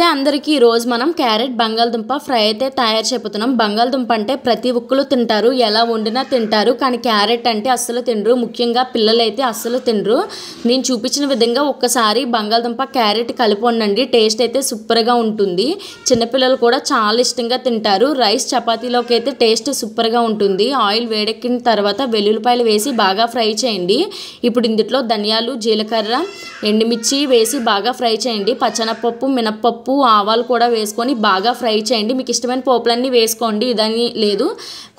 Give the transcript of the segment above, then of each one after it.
నమస్తే అందరికీ ఈ రోజు మనం క్యారెట్ బంగాళదుంప ఫ్రై అయితే తయారు చేయబోతున్నాం। బంగాళదుంప అంటే ప్రతి ఒక్కరు తింటారు, ఎలా వండినా తింటారు, కానీ క్యారెట్ అంటే అస్సలు తినరు, ముఖ్యంగా పిల్లలు అయితే అస్సలు తినరు। నేను చూపించిన విధంగా ఒక్కసారి బంగాళదుంప క్యారెట్ కలిపి వండండి, టేస్ట్ అయితే సూపర్ గా ఉంటుంది। చిన్న పిల్లలు కూడా చాలా ఇష్టంగా తింటారు। రైస్ చపాతీలోకి అయితే టేస్ట్ సూపర్ గా ఉంటుంది। ఆయిల్ వేడెక్కిన తర్వాత వెల్లుల్లిపాయలు వేసి బాగా ఫ్రై చేయండి। ఇప్పుడు ఇందులో ధనియాలు, జీలకర్ర, ఎండుమిర్చి వేసి బాగా ఫ్రై చేయండి। పచ్చనపప్పు, మినపప్పు, ఆవాలు కూడా వేసుకొని బాగా ఫ్రై చేయండి। మీకు ఇష్టమైన పోపులన్నీ వేసుకోండి, ఇదని లేదు।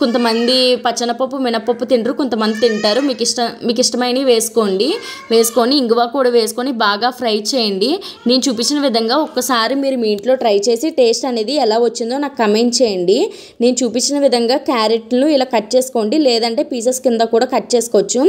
కొంతమంది పచ్చనపప్పు, మినపప్పు తింటారు, కొంతమంది తింటారు, మీకు ఇష్టమైనవి వేసుకొని ఇంగువ కూడా వేసుకొని బాగా ఫ్రై చేయండి। నేను చూపించిన విధంగా ఒక్కసారి మీరు మీ ఇంట్లో ట్రై చేసి టేస్ట్ అనేది ఎలా వచ్చిందో నాకు కమెంట్ చేయండి। నేను చూపించిన విధంగా క్యారెట్లు ఇలా కట్ చేసుకోండి, లేదంటే పీసెస్ కింద కూడా కట్ చేసుకోవచ్చు।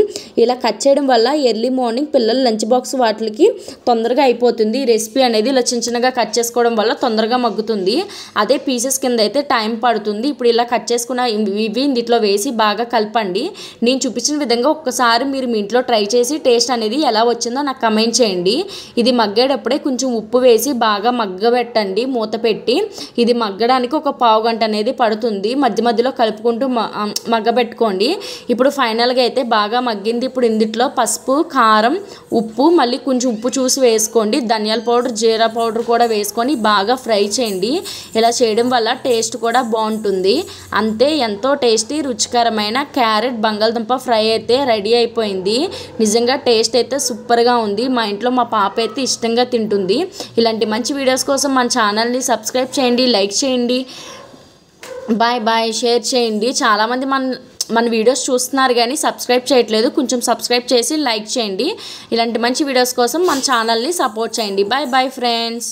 ఇలా కట్ చేయడం వల్ల ఎర్లీ మార్నింగ్ పిల్లలు లంచ్ బాక్స్ వాటికి తొందరగా అయిపోతుంది। ఈ రెసిపీ అనేది ఇలా చిన్నగా కట్ చేసుకోవడం వల్ల తొందరగా మగ్గుతుంది, అదే పీసెస్ కింద అయితే టైం పడుతుంది। ఇప్పుడు ఇలా కట్ చేసుకున్న ఇవి ఇందులో వేసి బాగా కలపండి। నేను చూపించిన విధంగా ఒక్కసారి మీరు మీ ఇంట్లో ట్రై చేసి టేస్ట్ అనేది ఎలా వచ్చిందో నాకు కమెంట్ చేయండి। ఇది మగ్గేటప్పుడే కొంచెం ఉప్పు వేసి బాగా మగ్గబెట్టండి, మూత పెట్టి। ఇది మగ్గడానికి ఒక పావు గంట అనేది పడుతుంది, మధ్య మధ్యలో కలుపుకుంటూ మగ్గబెట్టుకోండి। ఇప్పుడు ఫైనల్గా అయితే బాగా మగ్గింది। ఇప్పుడు ఇందులో పసుపు, కారం, ఉప్పు, మళ్ళీ కొంచెం ఉప్పు చూసి వేసుకోండి, ధనియాల పౌడర్, జీరా పౌడర్ కూడా వేసుకొని బాగా ఫ్రై చేయండి। ఇలా చేయడం వల్ల టేస్ట్ కూడా బాగుంటుంది। అంతే, ఎంతో టేస్టీ రుచికరమైన క్యారెట్ బంగాళదుంప ఫ్రై అయితే రెడీ అయిపోయింది। నిజంగా టేస్ట్ అయితే సూపర్గా ఉంది, మా ఇంట్లో మా పాప అయితే ఇష్టంగా తింటుంది। ఇలాంటి మంచి వీడియోస్ కోసం మన ఛానల్ని సబ్స్క్రైబ్ చేయండి, లైక్ చేయండి, బాయ్ షేర్ చేయండి। చాలామంది మన వీడియోస్ చూస్తున్నారు కానీ సబ్స్క్రైబ్ చేయట్లేదు, కొంచెం సబ్స్క్రైబ్ చేసి లైక్ చేయండి। ఇలాంటి మంచి వీడియోస్ కోసం మన ఛానల్ని సపోర్ట్ చేయండి। Bye friends.